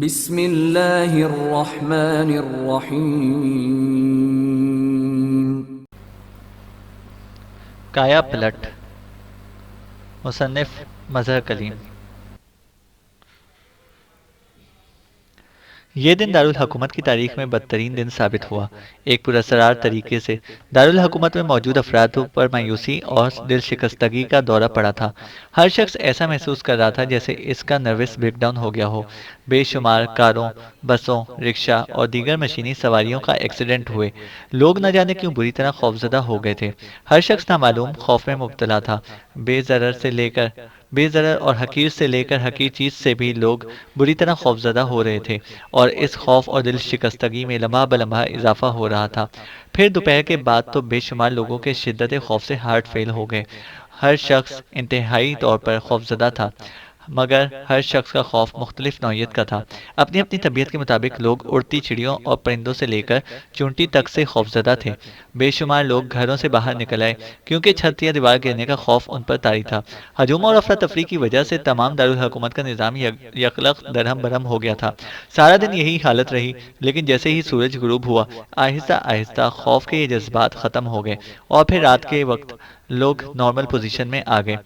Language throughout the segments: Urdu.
بسم اللہ الرحمن الرحیم۔ کایا پلٹ، مصنف مظہر کلیم۔ یہ دن دارالحکومت کی تاریخ میں بدترین دن ثابت ہوا۔ ایک پراسرار طریقے سے دارالحکومت میں موجود افراد پر مایوسی اور دل شکستگی کا دورہ پڑا تھا۔ ہر شخص ایسا محسوس کر رہا تھا جیسے اس کا نروس بریک ڈاؤن ہو گیا ہو۔ بے شمار کاروں، بسوں، رکشا اور دیگر مشینی سواریوں کا ایکسیڈنٹ ہوئے۔ لوگ نہ جانے کیوں بری طرح خوفزدہ ہو گئے تھے۔ ہر شخص نامعلوم خوف میں مبتلا تھا۔ بے ضرر اور حقیر سے لے کر حقیر چیز سے بھی لوگ بری طرح خوفزدہ ہو رہے تھے، اور اس خوف اور دل شکستگی میں لمحہ بلمحہ اضافہ ہو رہا تھا۔ پھر دوپہر کے بعد تو بے شمار لوگوں کے شدت خوف سے ہارٹ فیل ہو گئے۔ ہر شخص انتہائی طور پر خوفزدہ تھا، مگر ہر شخص کا خوف مختلف نوعیت کا تھا۔ اپنی اپنی طبیعت کے مطابق لوگ اڑتی چڑیوں اور پرندوں سے لے کر چونٹی تک سے خوفزدہ تھے۔ بے شمار لوگ گھروں سے باہر نکل آئے کیونکہ چھت یا دیوار گرنے کا خوف ان پر طاری تھا۔ ہجوم اور افراتفری کی وجہ سے تمام دارالحکومت کا نظام یکلخت درہم برہم ہو گیا تھا۔ سارا دن یہی حالت رہی، لیکن جیسے ہی سورج غروب ہوا، آہستہ آہستہ خوف کے یہ جذبات ختم ہو گئے اور پھر رات کے وقت لوگ نارمل پوزیشن میں آ گئے۔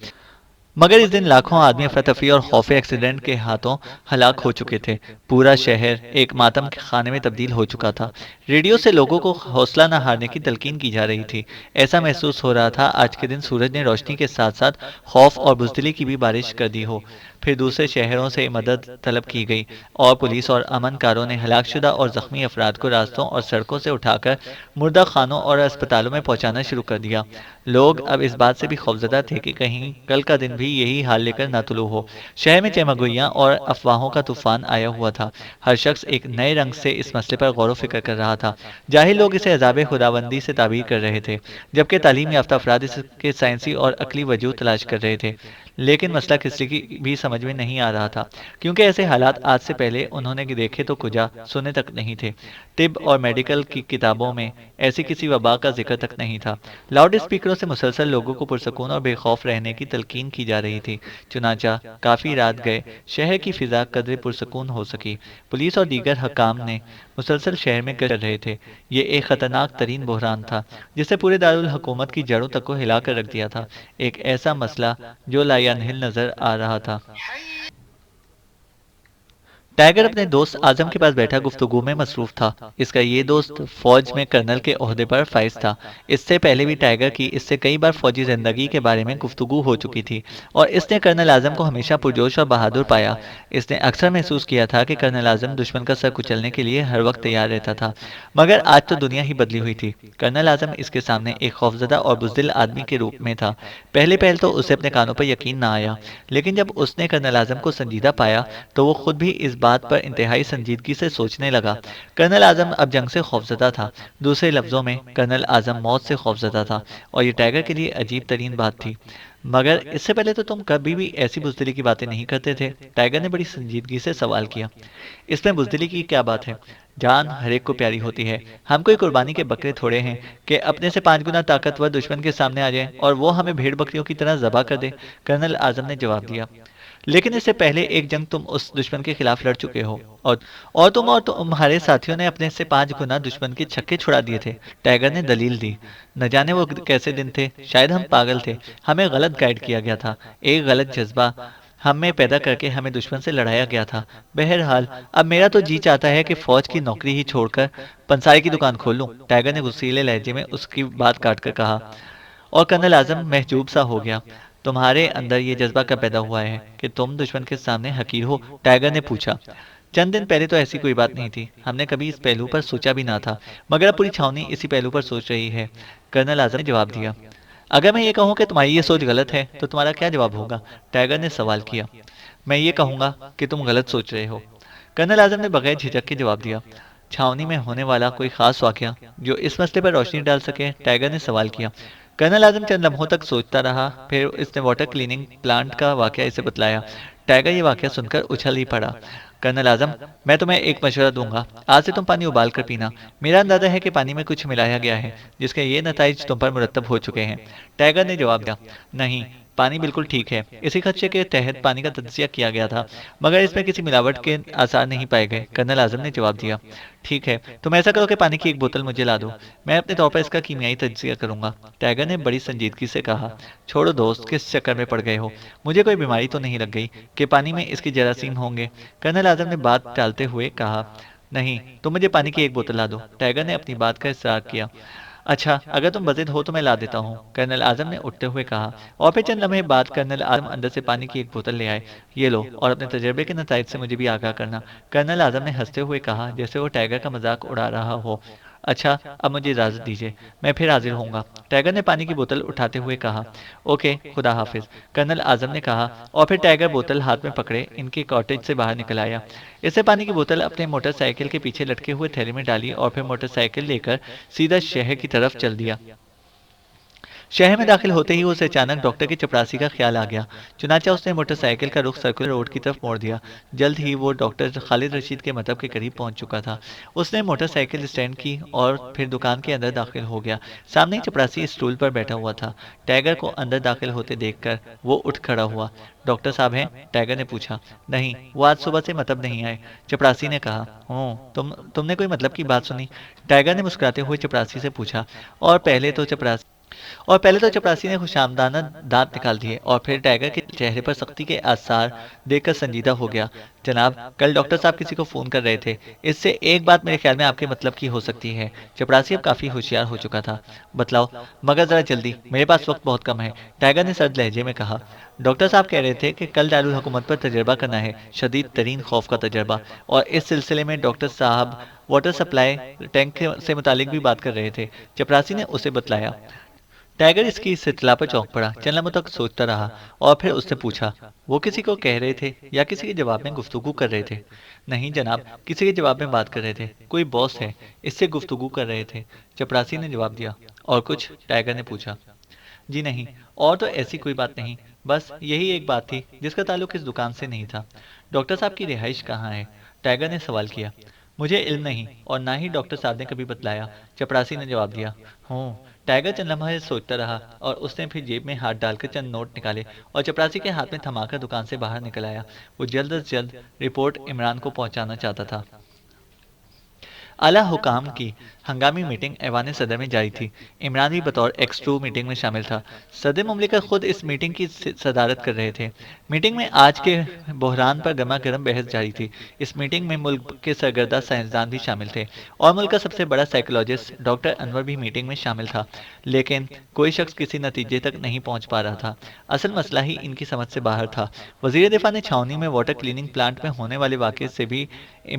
مگر اس دن لاکھوں آدمی افراتفری اور خوف ایکسیڈنٹ کے ہاتھوں ہلاک ہو چکے تھے۔ پورا شہر ایک ماتم کے خانے میں تبدیل ہو چکا تھا۔ ریڈیو سے لوگوں کو حوصلہ نہ ہارنے کی تلقین کی جا رہی تھی۔ ایسا محسوس ہو رہا تھا آج کے دن سورج نے روشنی کے ساتھ ساتھ خوف اور بزدلی کی بھی بارش کر دی ہو۔ پھر دوسرے شہروں سے مدد طلب کی گئی اور پولیس اور امن کاروں نے ہلاک شدہ اور زخمی افراد کو راستوں اور سڑکوں سے اٹھا کر مردہ خانوں اور اسپتالوں میں پہنچانا شروع کر دیا۔ لوگ اب اس بات سے بھی خوفزدہ تھے کہ کہیں کل کا دن بھی یہی حال لے کر نہ طلوع ہو۔ شہر میں چمگوئیاں اور افواہوں کا طوفان آیا ہوا تھا۔ ہر شخص ایک نئے رنگ سے اس مسئلے پر غور و فکر کر رہا تھا۔ جاہل لوگ اسے عذاب خداوندی سے تعبیر کر رہے تھے، جبکہ تعلیم یافتہ افراد اس کے سائنسی اور عقلی وجود تلاش کر رہے تھے۔ لیکن مسئلہ کسی کی بھی سمجھ میں نہیں آ رہا تھا، کیونکہ ایسے حالات آج سے پہلے انہوں نے دیکھے تو کجا سنے تک نہیں تھے۔ طب اور میڈیکل کی کتابوں میں ایسی کسی وبا کا ذکر تک نہیں تھا۔ لاؤڈ اسپیکروں سے مسلسل لوگوں کو پرسکون اور بے خوف رہنے کی تلقین کی جا رہی تھی۔ چنانچہ کافی رات گئے شہر کی فضا قدرے پرسکون ہو سکی۔ پولیس اور دیگر حکام نے مسلسل شہر میں گشت کر رہے تھے۔ یہ ایک خطرناک ترین بحران تھا جس نے پورے دارالحکومت کی جڑوں تک کو ہلا کر رکھ دیا تھا۔ ایک ایسا مسئلہ جو لایعنہل نظر آ رہا تھا۔ ٹائیگر اپنے دوست اعظم کے پاس بیٹھا گفتگو میں مصروف تھا۔ اس کا یہ دوست فوج میں کرنل کے عہدے پر فائز تھا۔ اس سے پہلے بھی ٹائیگر کی اس سے کئی بار فوجی زندگی کے بارے میں گفتگو ہو چکی تھی، اور اس نے کرنل اعظم کو ہمیشہ پرجوش اور بہادر پایا۔ اس نے اکثر محسوس کیا تھا کہ کرنل اعظم دشمن کا سر کچلنے کے لیے ہر وقت تیار رہتا تھا۔ مگر آج تو دنیا ہی بدلی ہوئی تھی۔ کرنل اعظم اس کے سامنے ایک خوفزدہ اور بزدل آدمی کے روپ میں تھا۔ پہلے تو اسے اپنے کانوں پر یقین نہ آیا، لیکن جب اس نے کرنل اعظم کو سنجیدہ پایا تو وہ خود بھی اس بات پر انتہائی سنجیدگی سے سوچنے لگا۔ کرنل اعظم اب جنگ سے خوفزدہ تھا۔ دوسرے لفظوں میں کرنل اعظم موت سے خوفزدہ تھا، اور یہ ٹائیگر کے لیے عجیب ترین بات تھی۔ مگر اس سے پہلے تو تم کبھی بھی ایسی بزدلی کی باتیں نہیں کرتے تھے، ٹائیگر نے بڑی سنجیدگی سے سوال کیا۔ اس میں بزدلی کی کیا بات ہے؟ جان ہر ایک کو پیاری ہوتی ہے۔ ہم کوئی قربانی کے بکرے تھوڑے ہیں کہ اپنے سے 5 گنا طاقتور دشمن کے سامنے آ جائیں اور وہ ہمیں بھیڑ بکریوں کی طرح ذبح کر دے، کرنل اعظم نے جواب دیا۔ لیکن اس سے پہلے ایک جنگ تم اس دشمن کے خلاف لڑ چکے ہو، اور تم اور تمہارے ساتھیوں نے اپنے سے 5 گنا دشمن کے چھکے چھڑا دیے تھے، ٹائیگر نے دلیل دی۔ نہ جانے وہ کیسے دن تھے، شاید ہم پاگل تھے، ہمیں غلط گائیڈ کیا گیا تھا، ایک غلط جذبہ ہم میں پیدا کر کے ہمیں دشمن سے لڑایا گیا تھا۔ بہرحال اب میرا تو جی چاہتا ہے کہ فوج کی نوکری ہی چھوڑ کر پنساری کی دکان کھول لوں، ٹائیگر نے غصیلے لہجے میں اس کی بات کاٹ کر کہا، اور کرنل اعظم محجوب سا ہو گیا۔ تمہارے اندر یہ جذبہ کب پیدا ہوا ہے کہ تم دشمن کے سامنے حقیر ہو؟ ٹائیگر نے پوچھا۔ چند دن پہلے تو ایسی کوئی بات نہیں تھی، ہم نے کبھی اس پہلو پر سوچا بھی نہ تھا، مگر اب پوری چھاؤنی اسی پہلو پر سوچ رہی ہے، کرنل اعظم نے جواب دیا۔ اگر میں یہ کہوں کہ تمہاری یہ سوچ غلط ہے تو تمہارا کیا جواب ہوگا؟ ٹائیگر نے سوال کیا۔ میں یہ کہوں گا کہ تم غلط سوچ رہے ہو، کرنل اعظم نے بغیر جھجک کے جواب دیا۔ چھاؤنی میں ہونے والا کوئی خاص واقعہ جو اس مسئلے پر روشنی ڈال سکے؟ ٹائیگر نے سوال کیا۔ کرنل اعظم چند لمحوں تک سوچتا رہا، پھر اس نے واٹر کلیننگ پلانٹ کا واقعہ اسے بتلایا۔ ٹائیگر یہ واقعہ سن کر اچھل ہی پڑا۔ کرنل اعظم، میں تمہیں ایک مشورہ دوں گا، آج سے تم پانی ابال کر پینا۔ میرا اندازہ ہے کہ پانی میں کچھ ملایا گیا ہے جس کے یہ نتائج تم پر مرتب ہو چکے ہیں۔ ٹائیگر نے جواب دیا، نہیں، پانی بالکل ٹھیک ہے، اسی خدشے کے تحت پانی کا تجزیہ کیا گیا تھا، مگر اس میں کسی ملاوٹ کے آثار نہیں پائے گئے۔ کرنل اعظم نے جواب دیا۔ ٹھیک ہے، تم ایسا کرو کہ پانی کی ایک بوتل مجھے لا دو، میں اپنے طور پر اس کا کیمیائی تجزیہ کروں گا۔ ٹائیگر نے بڑی سنجیدگی سے کہا۔ چھوڑو دوست، کس چکر میں پڑ گئے ہو؟ مجھے کوئی بیماری تو نہیں لگ گئی کہ پانی میں اس کی جراثیم ہوں گے؟ کرنل اعظم نے بات ٹالتے ہوئے کہا۔ نہیں، تم مجھے پانی کی ایک بوتل لا دو، ٹائیگر نے اپنی بات کا اصرار کیا۔ اچھا، اگر تم بضد ہو تو میں لا دیتا ہوں، کرنل اعظم نے اٹھتے ہوئے کہا، اور پھر چند لمحے بعد کرنل اعظم اندر سے پانی کی ایک بوتل لے آئے۔ یہ لو، اور اپنے تجربے کے نتائج سے مجھے بھی آگاہ کرنا، کرنل اعظم نے ہنستے ہوئے کہا جیسے وہ ٹائیگر کا مذاق اڑا رہا ہو۔ اچھا، اب مجھے اجازت دیجیے، میں پھر حاضر ہوں گا، ٹائیگر نے پانی کی بوتل اٹھاتے ہوئے کہا۔ اوکے، خدا حافظ، کرنل اعظم نے کہا، اور پھر ٹائیگر بوتل ہاتھ میں پکڑے ان کے کاٹیج سے باہر نکل آیا۔ اس نے پانی کی بوتل اپنے موٹر سائیکل کے پیچھے لٹکے ہوئے تھیلے میں ڈالی اور پھر موٹر سائیکل لے کر سیدھا شہر کی طرف چل دیا۔ شہر میں داخل ہوتے ہی اسے اچانک ڈاکٹر کی چپڑاسی کا خیال آ گیا، چنانچہ اس نے موٹر سائیکل کا رخ سرکولر روڈ کی طرف موڑ دیا۔ جلد ہی وہ ڈاکٹر خالد رشید کے مطب کے قریب پہنچ چکا تھا۔ اس نے موٹر سائیکل اسٹینڈ کی اور پھر دکان کے اندر داخل ہو گیا۔ سامنے ہی چپڑاسی اسٹول پر بیٹھا ہوا تھا۔ ٹائیگر کو اندر داخل ہوتے دیکھ کر وہ اٹھ کھڑا ہوا۔ ڈاکٹر صاحب ہیں؟ ٹائیگر نے پوچھا۔ نہیں، وہ آج صبح سے مطلب نہیں آئے، چپڑاسی نے کہا۔ تم نے کوئی مطلب کی بات سنی؟ ٹائیگر نے مسکراتے ہوئے چپڑاسی سے پوچھا۔ اور پہلے تو چپڑاسی نے خوش آمدانہ دانت نکال دیے اور پھر ٹائیگر کے چہرے پر سختی کے آثار دیکھ کر سنجیدہ ہو گیا۔ جناب، کل ڈاکٹر صاحب کسی کو فون کر رہے تھے، اس سے ایک بات میرے خیال میں آپ کے مطلب کی ہو سکتی ہے۔ چپڑاسی اب کافی ہوشیار ہو چکا تھا۔ بتلاؤ، مگر ذرا جلدی، میرے پاس وقت بہت کم ہے، ٹائیگر نے سرد لہجے میں کہا۔ ڈاکٹر صاحب کہہ رہے تھے کہ کل دارالحکومت پر تجربہ کرنا ہے، شدید ترین خوف کا تجربہ، اور اس سلسلے میں ڈاکٹر صاحب واٹر سپلائی ٹینک سے متعلق بھی بات کر رہے تھے، چپڑاسی نے اسے بتلایا۔ ٹائیگر اس کی اطلاع پر چونک پڑا، چند لمحوں تک سوچتا رہا اور پھر اس سے پوچھا، وہ کسی کو کہہ رہے تھے یا کسی کے جواب میں گفتگو کر رہے تھے؟ نہیں جناب، کسی کے جواب میں بات کر رہے تھے، کوئی باس ہے، اس سے گفتگو کر رہے تھے، چپڑاسی نے جواب دیا۔ اور کچھ؟ ٹائیگر نے پوچھا۔ جی نہیں، اور تو ایسی کوئی بات نہیں، بس یہی ایک بات تھی جس کا تعلق اس دکان سے نہیں تھا۔ ڈاکٹر صاحب کی رہائش کہاں ہے؟ ٹائیگر نے سوال کیا۔ مجھے علم نہیں، اور نہ ہی ڈاکٹر صاحب نے کبھی بتلایا، چپڑاسی نے جواب دیا۔ ٹائیگر چند لمحے سوچتا رہا اور اس نے پھر جیب میں ہاتھ ڈال کر چند نوٹ نکالے اور چپڑاسی کے ہاتھ میں تھما کر دکان سے باہر نکل آیا۔ وہ جلد از جلد رپورٹ عمران کو پہنچانا چاہتا تھا۔ اعلیٰ حکام کی ہنگامی میٹنگ ایوان صدر میں جاری تھی۔ عمران بھی بطور ایکس2 میٹنگ میں شامل تھا۔ صدر مملکت خود اس میٹنگ کی صدارت کر رہے تھے۔ میٹنگ میں آج کے بحران پر گرما گرم بحث جاری تھی۔ اس میٹنگ میں ملک کے سرگردہ سائنسدان بھی شامل تھے اور ملک کا سب سے بڑا سائیکولوجسٹ ڈاکٹر انور بھی میٹنگ میں شامل تھا، لیکن کوئی شخص کسی نتیجے تک نہیں پہنچ پا رہا تھا۔ اصل مسئلہ ہی ان کی سمجھ سے باہر تھا۔ وزیر دفاع نے چھاؤنی میں واٹر کلیننگ پلانٹ میں ہونے والے واقعے سے بھی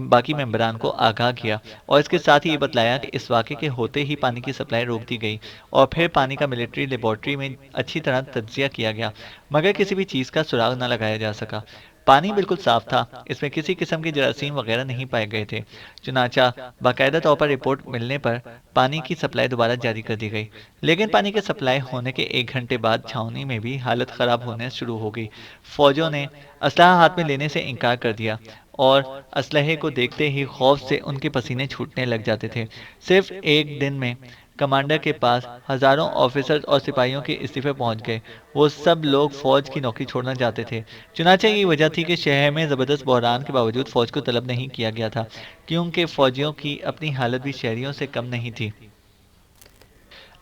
باقی ممبران کو آگاہ کیا اور اس کے ساتھ ہی یہ بتلایا کہ اس واقعے کے ہوتے ہی پانی کی سپلائی روک دی گئی اور پھر پانی کا ملٹری لیبارٹری میں اچھی طرح تجزیہ کیا گیا، مگر کسی بھی چیز کا سراغ نہ لگایا جا سکا۔ پانی بالکل صاف تھا، اس میں کسی قسم کے جراثیم وغیرہ نہیں پائے گئے تھے۔ چنانچہ باقاعدہ طور پر رپورٹ ملنے پر پانی کی سپلائی دوبارہ جاری کر دی گئی، لیکن پانی کے سپلائی ہونے کے 1 گھنٹے بعد چھاؤنی میں بھی حالت خراب ہونے شروع ہو گئی۔ فوجوں نے اسلحہ ہاتھ میں لینے سے انکار کر دیا اور اسلحے کو دیکھتے ہی خوف سے ان کے پسینے چھوٹنے لگ جاتے تھے۔ صرف 1 دن میں کمانڈر کے پاس ہزاروں آفیسرز اور سپاہیوں کے استعفے پہنچ گئے۔ وہ سب لوگ فوج کی نوکری چھوڑنا چاہتے تھے۔ چنانچہ یہ وجہ تھی کہ شہر میں زبردست بحران کے باوجود فوج کو طلب نہیں کیا گیا تھا، کیونکہ فوجیوں کی اپنی حالت بھی شہریوں سے کم نہیں تھی۔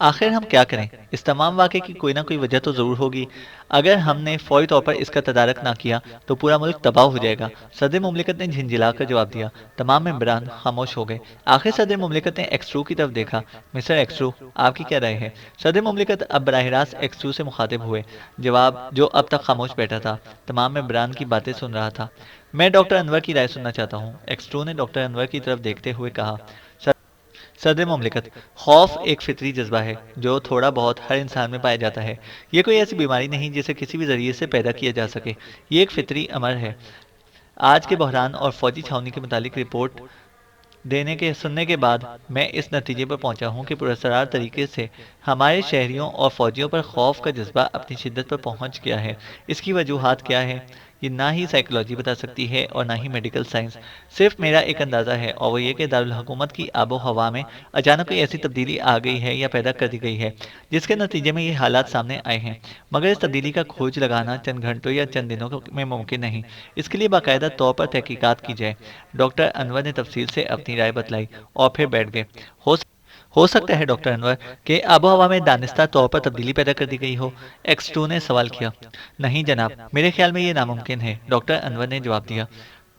آخر ہم کیا کریں؟ اس تمام واقعے کی کوئی نہ کوئی وجہ تو ضرور ہوگی۔ اگر ہم نے فوری طور پر اس کا تدارک نہ کیا تو پورا ملک تباہ ہو جائے گا، صدر مملکت نے جھنجھلا کر جواب دیا۔ تمام ممبران خاموش ہو گئے۔ آخر صدر مملکت نے ایکس2 کی طرف دیکھا۔ مسٹر ایکس2، آپ کی کیا رائے ہے؟ صدر مملکت اب براہ راست ایکس2 سے مخاطب ہوئے، جواب جو اب تک خاموش بیٹھا تھا، تمام ممبران کی باتیں سن رہا تھا۔ میں ڈاکٹر انور کی رائے سننا چاہتا ہوں، ایکس2 نے ڈاکٹر انور کی طرف دیکھتے ہوئے کہا۔ صدر مملکت، خوف ایک فطری جذبہ ہے جو تھوڑا بہت ہر انسان میں پایا جاتا ہے۔ یہ کوئی ایسی بیماری نہیں جسے کسی بھی ذریعے سے پیدا کیا جا سکے، یہ ایک فطری امر ہے۔ آج کے بحران اور فوجی چھاؤنی کے متعلق رپورٹ سننے کے بعد میں اس نتیجے پر پہنچا ہوں کہ پراسرار طریقے سے ہمارے شہریوں اور فوجیوں پر خوف کا جذبہ اپنی شدت پر پہنچ گیا ہے۔ اس کی وجوہات کیا ہے؟ یہ نہ ہی سائیکولوجی بتا سکتی ہے اور نہ ہی میڈیکل سائنس، صرف میرا ایک اندازہ ہے، اور وہ یہ کہ دارالحکومت کی آب و ہوا میں اچانک کوئی ایسی تبدیلی آ گئی ہے یا پیدا کر دی گئی ہے جس کے نتیجے میں یہ حالات سامنے آئے ہیں، مگر اس تبدیلی کا کھوج لگانا چند گھنٹوں یا چند دنوں میں ممکن نہیں، اس کے لیے باقاعدہ طور پر تحقیقات کی جائے۔ ڈاکٹر انور نے تفصیل سے اپنی رائے بتلائی اور پھر بیٹھ گئے۔ ہو ہو سکتا ہے ڈاکٹر انور کہ آب و ہوا میں دانستہ طور پر تبدیلی پیدا کر دی گئی ہو؟ ایکس ٹو نے سوال کیا۔ نہیں جناب، میرے خیال میں یہ ناممکن ہے، ڈاکٹر انور نے جواب دیا۔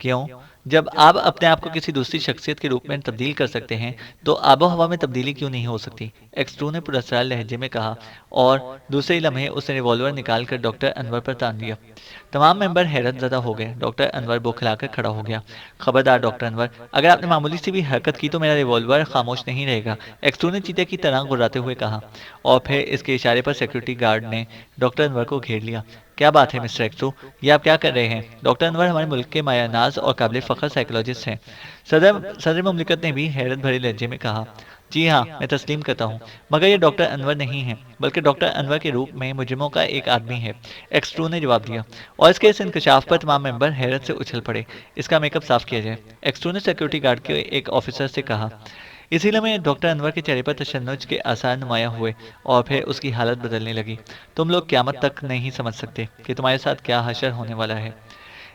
کیوں؟ جب آپ اپنے آپ کو کسی دوسری شخصیت کے روپ میں تبدیل کر سکتے ہیں تو آب و ہوا میں تبدیلی کیوں نہیں ہو سکتی؟ ایکس ٹو نے پراسرار لہجے میں کہا، اور دوسرے ہی لمحے اس نے ریوالور نکال کر ڈاکٹر انور پر تان دیا۔ تمام ممبر حیرت زدہ ہو گئے۔ ڈاکٹر انور بوکھلا کر کھڑا ہو گیا۔ خبردار ڈاکٹر انور، اگر آپ نے معمولی سی بھی حرکت کی تو میرا ریوالور خاموش نہیں رہے گا، ایکس ٹو نے چیتے کی طرح گراتے ہوئے کہا، اور پھر اس کے اشارے پر سیکورٹی گارڈ نے ڈاکٹر انور کو گھیر لیا۔ کیا بات ہے مسٹر ایکس ٹو، یہ آپ کیا کر رہے ہیں؟ ڈاکٹر انور ہمارے ملک کے مایہ ناز اور قابل فخر سائیکولوجسٹ ہیں۔ صدر مملکت نے بھی حیرت بھرے لہجے میں کہا، جی ہاں میں تسلیم کرتا ہوں، مگر یہ ڈاکٹر انور نہیں ہیں، بلکہ ڈاکٹر انور کے روپ میں مجرموں کا ایک آدمی ہے، ایکس ٹو نے جواب دیا، اور اس کے اس انکشاف پر تمام ممبر حیرت سے اچھل پڑے۔ اس کا میک اپ صاف کیا جائے، ایکس ٹو نے سیکورٹی گارڈ کے ایک آفیسر سے کہا۔ اسی لمحے ڈاکٹر انور کے چہرے پر تشنج کے آثار نمایاں ہوئے اور پھر اس کی حالت بدلنے لگی۔ تم لوگ قیامت تک نہیں سمجھ سکتے کہ تمہارے ساتھ کیا حشر ہونے والا ہے،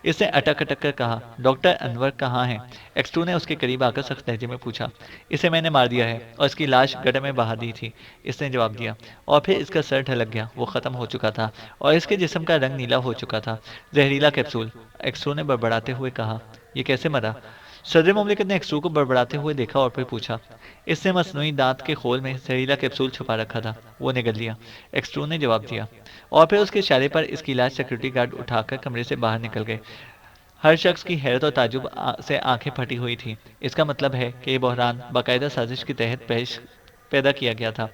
اس نے اٹک اٹک کر کہا۔ ڈاکٹر انور کہاں ہیں؟ ایکس ٹو نے اس کے قریب آ کر سخت لہجے میں پوچھا۔ اسے میں نے مار دیا ہے اور اس کی لاش گڈھے میں بہا دی تھی، اس نے جواب دیا، اور پھر اس کا سر ڈھلک گیا، وہ ختم ہو چکا تھا اور اس کے جسم کا رنگ نیلا ہو چکا تھا۔ زہریلا کیپسول، ایکس ٹو نے بڑبڑاتے ہوئے کہا۔ یہ کیسے مرا؟ صدر مملکت نے ایکس ٹو کو بڑبڑاتے ہوئے دیکھا اور پھر پوچھا۔ اس نے مصنوعی دانت کے خول میں زہریلا کیپسول چھپا رکھا تھا، وہ نگل لیا، ایکس ٹو نے جواب دیا، اور پھر اس کے اشارے پر اس کی لاش سیکورٹی گارڈ اٹھا کر کمرے سے باہر نکل گئے۔ ہر شخص کی حیرت اور تعجب سے آنکھیں پھٹی ہوئی تھی۔ اس کا مطلب ہے کہ یہ بحران باقاعدہ سازش کے تحت پیدا کیا گیا تھا۔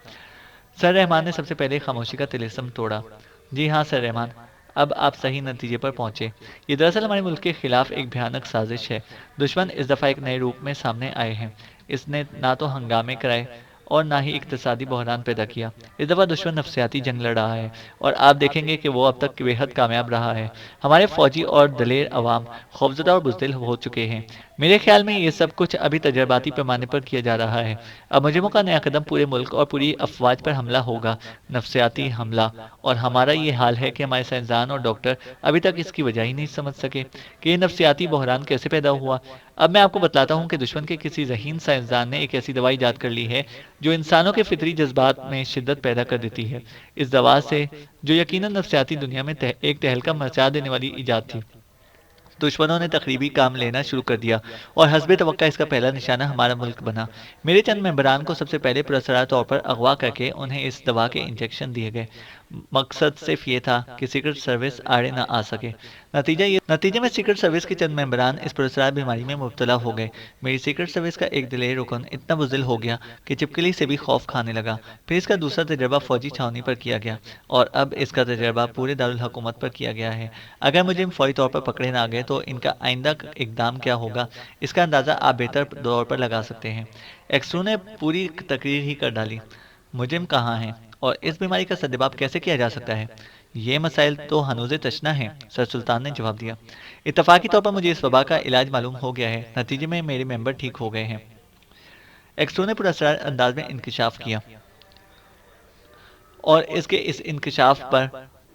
سر رحمان نے سب سے پہلے خاموشی کا طلسم توڑا۔ جی ہاں سر رحمان، اب آپ صحیح نتیجے پر پہنچے۔ یہ دراصل ہمارے ملک کے خلاف ایک بھیانک سازش ہے۔ دشمن اس دفعہ ایک نئے روپ میں سامنے آئے ہیں۔ اس نے نہ تو ہنگامے کرائے اور نہ ہی اقتصادی بحران پیدا کیا۔ اس دفعہ دشمن نفسیاتی جنگ لڑ رہا ہے، اور آپ دیکھیں گے کہ وہ اب تک بے حد کامیاب رہا ہے۔ ہمارے فوجی اور دلیر عوام خوفزدہ اور بزدل ہو چکے ہیں۔ میرے خیال میں یہ سب کچھ ابھی تجرباتی پیمانے پر کیا جا رہا ہے۔ اب مجرموں کا نیا قدم پورے ملک اور پوری افواج پر حملہ ہوگا، نفسیاتی حملہ، اور ہمارا یہ حال ہے کہ ہمارے سائنسدان اور ڈاکٹر ابھی تک اس کی وجہ ہی نہیں سمجھ سکے کہ یہ نفسیاتی بحران کیسے پیدا ہوا۔ اب میں آپ کو بتلاتا ہوں کہ دشمن کے کسی ذہین سائنسدان نے ایک ایسی دوا ایجاد کر لی ہے جو انسانوں کے فطری جذبات میں شدت پیدا کر دیتی ہے۔ اس دوا سے، جو یقیناً نفسیاتی دنیا میں ایک تہلکہ مچا دینے والی ایجاد تھی، دشمنوں نے تقریبی کام لینا شروع کر دیا، اور حسب توقع اس کا پہلا نشانہ ہمارا ملک بنا۔ میرے چند ممبران کو سب سے پہلے پراسرار طور پر اغوا کر کے انہیں اس دوا کے انجیکشن دیے گئے۔ مقصد صرف یہ تھا کہ سیکرٹ سروس آڑے نہ آ سکے۔ نتیجے میں سیکرٹ سروس کے چند ممبران اس پراسرار بیماری میں مبتلا ہو گئے۔ میری سیکرٹ سروس کا ایک دلیر رکن اتنا بزدل ہو گیا کہ چپکلی سے بھی خوف کھانے لگا۔ پھر اس کا دوسرا تجربہ فوجی چھاؤنی پر کیا گیا، اور اب اس کا تجربہ پورے دارالحکومت پر کیا گیا ہے۔ اگر مجھے فوری طور پر پکڑے نہ گئے تو ان کا آئندہ اقدام کیا ہوگا، اس کا اندازہ آپ بہتر طور پر لگا سکتے ہیں۔ ایکسٹرو نے پوری تقریر ہی کر ڈالی۔ مجرم کہاں ہیں، اور اس بیماری کا سدباب کیسے کیا جا سکتا ہے؟ یہ مسائل تو ہنوز تشنا ہیں، سر سلطان نے جواب دیا۔ اتفاقی طور پر مجھے اس وبا کا علاج معلوم ہو گیا ہے، نتیجے میں میرے ممبر ٹھیک ہو گئے ہیں۔ ایکسٹرو نے پراسرار انداز میں انکشاف کیا، اور اس کے اس انکشاف پر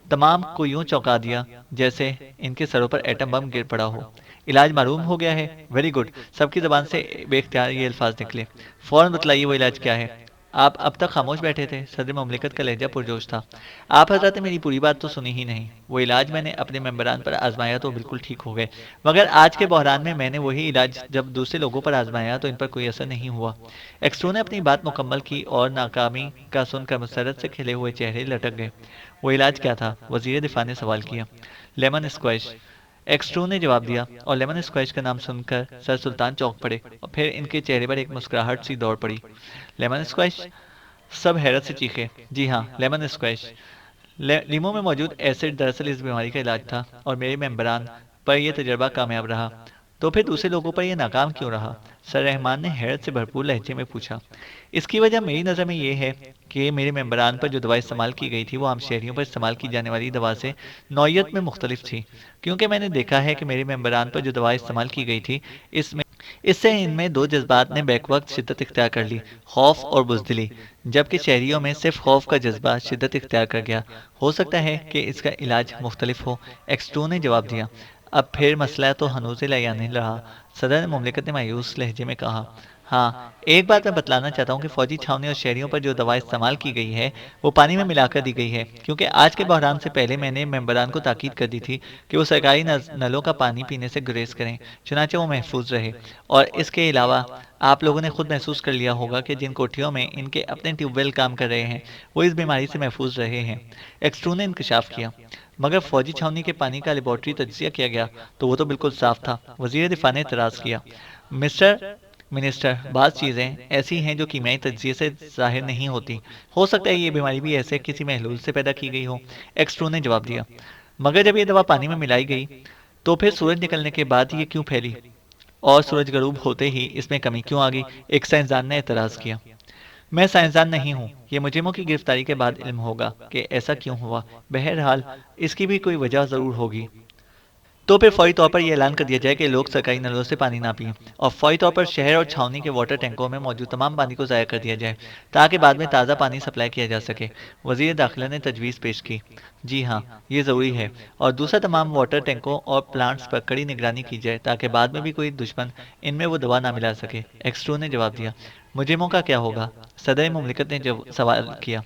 تمام کو یوں چونکا دیا جیسے ان کے سروں پر ایٹم بم گر پڑا ہو۔ علاج معلوم ہو گیا ہے، ویری گڈ، سب کی زبان سے بے اختیار یہ الفاظ نکلے۔ فوراً بتلائیے وہ علاج کیا ہے۔ آپ اب تک خاموش بیٹھے تھے، صدر مملکت کا لہجہ پرجوش تھا۔ آپ حضرات نے میری پوری بات تو سنی ہی نہیں۔ وہ علاج میں نے اپنے ممبران پر آزمایا تو بالکل ٹھیک ہو گئے، مگر آج کے بحران میں نے وہی علاج جب دوسرے لوگوں پر آزمایا تو ان پر کوئی اثر نہیں ہوا۔ ایکسٹرو نے اپنی بات مکمل کی اور ناکامی کا سن کر مسرت سے کھلے ہوئے چہرے لٹک گئے۔ وہ علاج کیا تھا؟ وزیر دفاع نے سوال کیا۔ لیمن اسکویش، ایکسٹرو نے جواب دیا، اور لیمن اسکویش کا نام سن کر سر سلطان چونک پڑے اور پھر ان کے چہرے پر ایک مسکراہٹ سی دوڑ پڑی۔ لیمن اسکویش؟ سب حیرت سے چیخے۔ جی ہاں، لیمن اسکویش۔ لیمو میں موجود ایسڈ دراصل اس بیماری کا علاج تھا، اور میرے ممبران پر یہ تجربہ کامیاب رہا۔ تو پھر دوسرے لوگوں پر یہ ناکام کیوں رہا؟ سر رحمان نے حیرت سے بھرپور لہجے میں پوچھا۔ اس کی وجہ میری نظر میں یہ ہے کہ میرے ممبران پر جو دوا استعمال کی گئی تھی وہ عام شہریوں پر استعمال کی جانے والی دوا سے نوعیت میں مختلف تھی، کیونکہ میں نے دیکھا ہے کہ میرے ممبران پر جو دوا استعمال کی گئی تھی اس سے ان میں دو جذبات نے بیک وقت شدت اختیار کر لی، خوف اور بزدلی، جبکہ شہریوں میں صرف خوف کا جذبہ شدت اختیار کر گیا۔ ہو سکتا ہے کہ اس کا علاج مختلف ہو، ایکس ٹو نے جواب دیا۔ اب پھر مسئلہ تو ہنوز لیا نہیں رہا، صدر مملکت نے مایوس لہجے میں کہا۔ ہاں، ایک بات میں بتلانا چاہتا ہوں کہ فوجی چھاونی اور شہریوں پر جو دوا استعمال کی گئی ہے وہ پانی میں ملا کر دی گئی ہے، کیونکہ آج کے بحران سے پہلے میں نے ممبران کو تاکید کر دی تھی کہ وہ سرکاری نلوں کا پانی پینے سے گریز کریں، چنانچہ وہ محفوظ رہے۔ اور اس کے علاوہ آپ لوگوں نے خود محسوس کر لیا ہوگا کہ جن کوٹھیوں میں ان کے اپنے ٹیوب ویل کام کر رہے ہیں وہ اس بیماری سے محفوظ رہے ہیں، ایکس ٹو نے انکشاف کیا۔ مگر فوجی چھاونی کے پانی کا لیبارٹری تجزیہ کیا گیا تو وہ تو بالکل صاف تھا، وزیر دفاع نے اعتراض کیا۔ مسٹر منسٹر، بعض چیزیں ایسی ہیں جو کیمیائی تجزیے سے ظاہر نہیں ہوتی، ہو سکتا ہے یہ بیماری بھی ایسے کسی محلول سے پیدا کی گئی ہو، ایکس ٹو نے جواب دیا۔ مگر جب یہ دوا پانی میں ملائی گئی تو پھر سورج نکلنے کے بعد یہ کیوں پھیلی اور سورج غروب ہوتے ہی اس میں کمی کیوں آ گئی؟ ایک سائنسدان نے اعتراض کیا۔ میں سائنسدان نہیں ہوں، یہ مجرموں کی گرفتاری کے بعد علم ہوگا کہ ایسا کیوں ہوا، بہرحال اس کی بھی کوئی وجہ ضرور ہوگی۔ تو پھر فوری طور پر یہ اعلان کر دیا جائے کہ لوگ سرکاری نلوں سے پانی نہ پئیں، اور فوری طور پر شہر اور چھاونی کے واٹر ٹینکوں میں موجود تمام پانی کو ضائع کر دیا جائے تاکہ بعد میں تازہ پانی سپلائی کیا جا سکے، وزیر داخلہ نے تجویز پیش کی۔ جی ہاں، یہ ضروری ہے، اور دوسرا تمام واٹر ٹینکوں اور پلانٹس پر کڑی نگرانی کی جائے تاکہ بعد میں بھی کوئی دشمن ان میں وہ دوا نہ ملا سکے، ایکس ٹو نے جواب دیا۔ مجرموں کا کیا ہوگا؟ صدر مملکت نے سوال کیا۔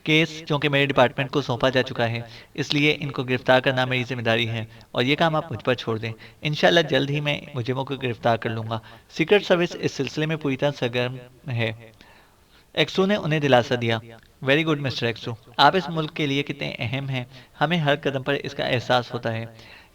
کیس چونکہ میرے ڈپارٹمنٹ کو سونپا جا چکا ہے، اس لیے ان کو گرفتار کرنا میری ذمہ داری ہے، اور یہ کام آپ مجھ پر چھوڑ دیں۔ انشاءاللہ جلد ہی میں مجرموں کو گرفتار کر لوں گا۔ سیکرٹ سروس اس سلسلے میں پوری طرح سرگرم ہے، ایکسو نے انہیں دلاسا دیا۔ ویری گڈ مسٹر ایکسو، آپ اس ملک کے لیے کتنے اہم ہیں، ہمیں ہر قدم پر اس کا احساس ہوتا ہے۔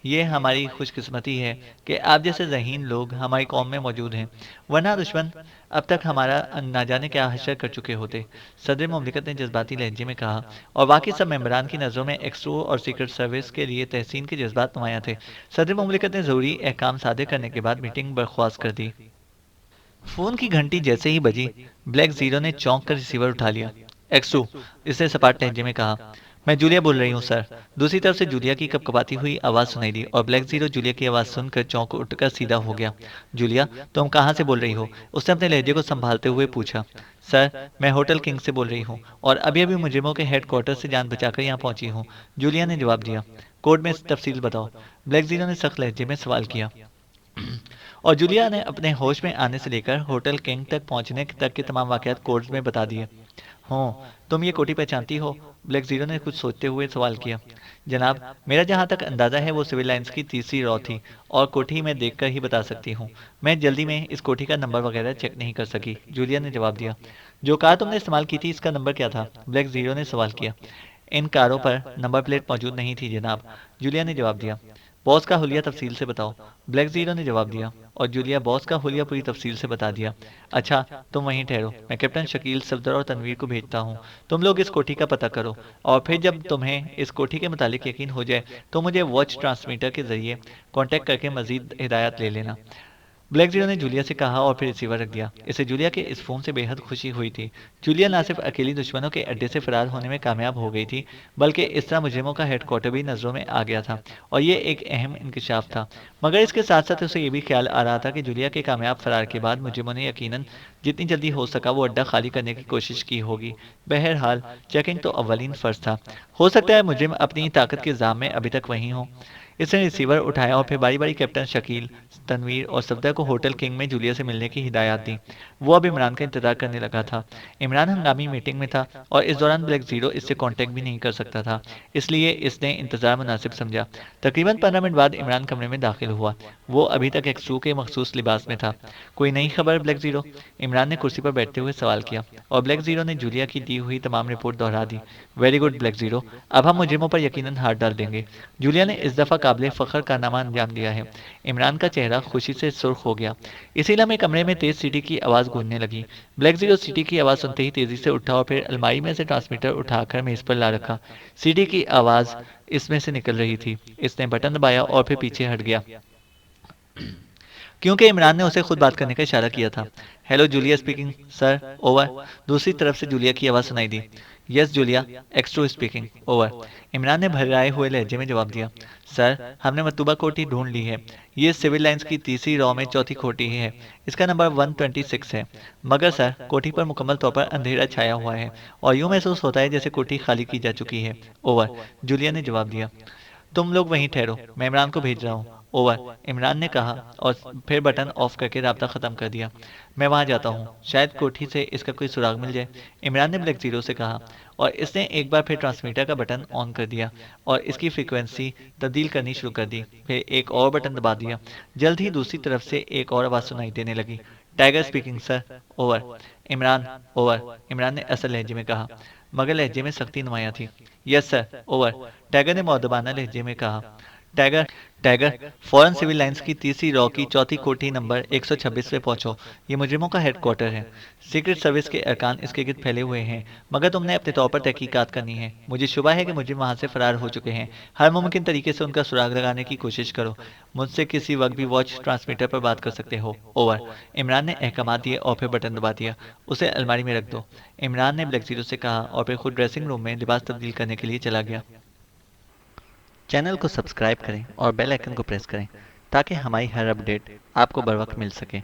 یہ ہماری خوش قسمتی ہے کہ آپ جیسے ذہین لوگ ہماری قوم میں موجود ہیں، ورنہ دشمن اب تک ہمارا نہ جانے کیا حشر کر چکے ہوتے، صدر مملکت نے جذباتی لہجے میں کہا۔ اور واقعی سب ممبران کی نظروں میں ایکسو اور سیکرٹ سروس کے لیے تحسین کے جذبات نمایاں تھے۔ صدر مملکت نے ضروری احکام صادر کرنے کے بعد میٹنگ برخواست کر دی۔ فون کی گھنٹی جیسے ہی بجی، بلیک زیرو نے چونک کر ریسیور اٹھا لیا۔ ایکسو، اس نے سپاٹ لہجے میں کہا۔ میں جولیا بول رہی ہوں سر۔ دوسری طرف سے جولیا کی کپکپاتی ہوئی آواز سنائی دی، اور بلیک زیرو جولیا کی آواز سن کر چونک اٹھ کر سیدھا ہو گیا۔ جولیا، تم کہاں سے بول رہی ہو؟ اس نے اپنے لہجے کو سنبھالتے ہوئے پوچھا۔ سر، میں ہوٹل کنگ سے بول رہی ہوں، اور ابھی ابھی مجرموں کے ہیڈ کوارٹر سے جان بچا کر یہاں پہنچی ہوں، جولیا نے جواب دیا۔ کوڈ میں تفصیل بتاؤ، بلیک زیرو نے سخت لہجے میں سوال کیا۔ اور جولیا نے اپنے ہوش میں آنے سے لے کر ہوٹل کنگ تک پہنچنے تک کے تمام واقعات کوڈز میں بتا دیے۔ ہوں، تم یہ کوٹھی پہچانتی ہو؟ بلیک زیرو نے کچھ سوچتے ہوئے سوال کیا۔ جناب، میرا جہاں تک اندازہ ہے وہ سول لائنز کی تیسری رو تھی، اور کوٹھی میں دیکھ کر ہی بتا سکتی ہوں۔ میں جلدی میں اس کوٹھی کا نمبر وغیرہ چیک نہیں کر سکی، جولیا نے جواب دیا۔ جو کار تم نے استعمال کی تھی اس کا نمبر کیا تھا؟ بلیک زیرو نے سوال کیا۔ ان کاروں پر نمبر پلیٹ موجود نہیں تھی جناب، جولیا نے جواب دیا۔ باس کا حلیہ تفصیل سے بتاؤ، بلیک زیرو نے جواب دیا، اور جولیا باس کا حلیہ پوری تفصیل سے بتا دیا۔ اچھا، تم وہیں ٹھہرو، میں کیپٹن شکیل، صفدر اور تنویر کو بھیجتا ہوں، تم لوگ اس کوٹھی کا پتہ کرو، اور پھر جب تمہیں اس کوٹھی کے متعلق یقین ہو جائے تو مجھے واچ ٹرانسمیٹر کے ذریعے کانٹیکٹ کر کے مزید ہدایات لے لینا۔ بلیک زیرو نے جولیا سے کہا اور پھر ریسیور رکھ دیا۔ اسے جولیا کے اس فون سے بے حد خوشی ہوئی تھی۔ جولیا نہ صرف اکیلی دشمنوں کے اڈے سے فرار ہونے میں کامیاب ہو گئی تھی، بلکہ اس طرح مجرموں کا ہیڈ کوارٹر بھی نظروں میں آ گیا تھا، اور یہ ایک اہم انکشاف تھا۔ مگر اس کے ساتھ ساتھ اسے یہ بھی خیال آ رہا تھا کہ جولیا کے کامیاب فرار کے بعد مجرموں نے یقیناً جتنی جلدی ہو سکا وہ اڈا خالی کرنے کی کوشش کی ہوگی۔ بہرحال چیکنگ تو اولین فرض تھا، ہو سکتا ہے مجرم اپنی طاقت کے الزام میں ابھی تک وہیں ہوں۔ اس نے ریسیور اٹھایا اور پھر باری باری کیپٹن شکیل، تنویر اور صفدر کو ہوٹل کنگ میں جولیا سے ملنے کی ہدایات دی۔ وہ اب عمران کا انتظار کرنے لگا تھا۔ عمران ہنگامی میٹنگ میں تھا، اور اس دوران بلیک زیرو اس سے کانٹیکٹ بھی نہیں کر سکتا تھا، اس لیے اس نے انتظار مناسب سمجھا۔ تقریباً 15 منٹ بعد عمران کمرے میں داخل ہوا۔ وہ ابھی تک ایک سو کے مخصوص لباس میں تھا۔ کوئی نئی خبر بلیک زیرو؟ عمران نے کرسی پر بیٹھتے ہوئے سوال کیا، اور بلیک زیرو نے جولیا کی دی ہوئی تمام رپورٹ دہرا دی۔ ویری گڈ بلیک زیرو، اب ہم مجرموں پر یقیناً ہاتھ ڈال دیں گے۔ جولیا نے اس دفعہ قابل فخر کارنامہ انجام دیا ہے۔ عمران کا چہرہ خوشی سے سرخ ہو گیا۔ اسی لمحے کمرے میں تیز سیٹی کی آواز گونجنے لگی۔ بلیک زیرو سیٹی کی آواز سنتے ہی تیزی سے اٹھا اور پھر الماری میں سے ٹرانسمیٹر اٹھا کر میز پر لا رکھا۔ سیٹی کی آواز اس میں سے نکل رہی تھی۔ اس نے بٹن دبایا اور پھر پیچھے ہٹ گیا۔ کیونکہ عمران نے اسے خود بات کرنے کا اشارہ کیا تھا۔ Hello Julia speaking, sir, over. دوسری طرف سے جولیا کی آواز سنائی دی۔ Yes Julia, X two speaking, over. Imran نے بھرائے ہوئے لہجے میں جواب دیا۔ سر، ہم نے مطلوبہ کوٹھی ڈھونڈ لی ہے، یہ سول لائنز کی تیسری رو میں چوتھی کوٹھی ہے، اس کا نمبر 126 ہے، مگر سر کوٹھی پر مکمل طور پر اندھیرا چھایا ہوا ہے اور یوں محسوس ہوتا ہے جیسے کوٹھی خالی کی جا چکی ہے، اوور۔ جولیا نے جواب دیا۔ تم لوگ وہیں ٹھہرو، میں عمران کو بھیج رہا ہوں، اوور، عمران نے کہا اور پھر بٹن آف کر کے رابطہ ختم کر دیا۔ میں وہاں جاتا ہوں، شاید کوٹھی سے اس کا کوئی سراغ مل جائے، عمران نے بلیک زیرو سے کہا، اور اس نے ایک بار پھر ٹرانسمیٹر کا بٹن آن کر دیا اور اس کی فریکوینسی تبدیل کرنی شروع کر دی، پھر ایک اور بٹن دبا دیا۔ جلد ہی دوسری طرف سے ایک اور آواز سنائی دینے لگی۔ Tiger speaking, sir, over. Imran, over, Imran نے اصل لہجے میں کہا، مگر لہجے میں سختی نمایاں تھی۔ یس سر، اوور، ٹائیگر نے مؤدبانہ لہجے میں کہا۔ ٹائیگر، ٹائیگر، فوراً سول لائنز کی تیسری رو کی چوتھی کوٹھی نمبر 126 پہ پہنچو، یہ مجرموں کا ہیڈ کوارٹر ہے، سیکرٹ سروس کے ارکان اس کے گرد پھیلے ہوئے ہیں، مگر تم نے اپنے طور پر تحقیقات کرنی ہے، مجھے شبہ ہے کہ مجرم وہاں سے فرار ہو چکے ہیں، ہر ممکن طریقے سے ان کا سراغ لگانے کی کوشش کرو، مجھ سے کسی وقت بھی واچ ٹرانسمیٹر پر بات کر سکتے ہو، اوور۔ عمران نے احکامات دیے اور پھر بٹن دبا دیا۔ اسے الماری میں رکھ دو، عمران نے بلیک زیرو سے کہا اور پھر خود ڈریسنگ روم میں لباس تبدیل کرنے کے لیے چلا گیا۔ چینل کو سبسکرائب کریں اور بیل آئیکن کو پریس کریں تاکہ ہماری ہر اپ ڈیٹ آپ کو بر وقت مل سکے۔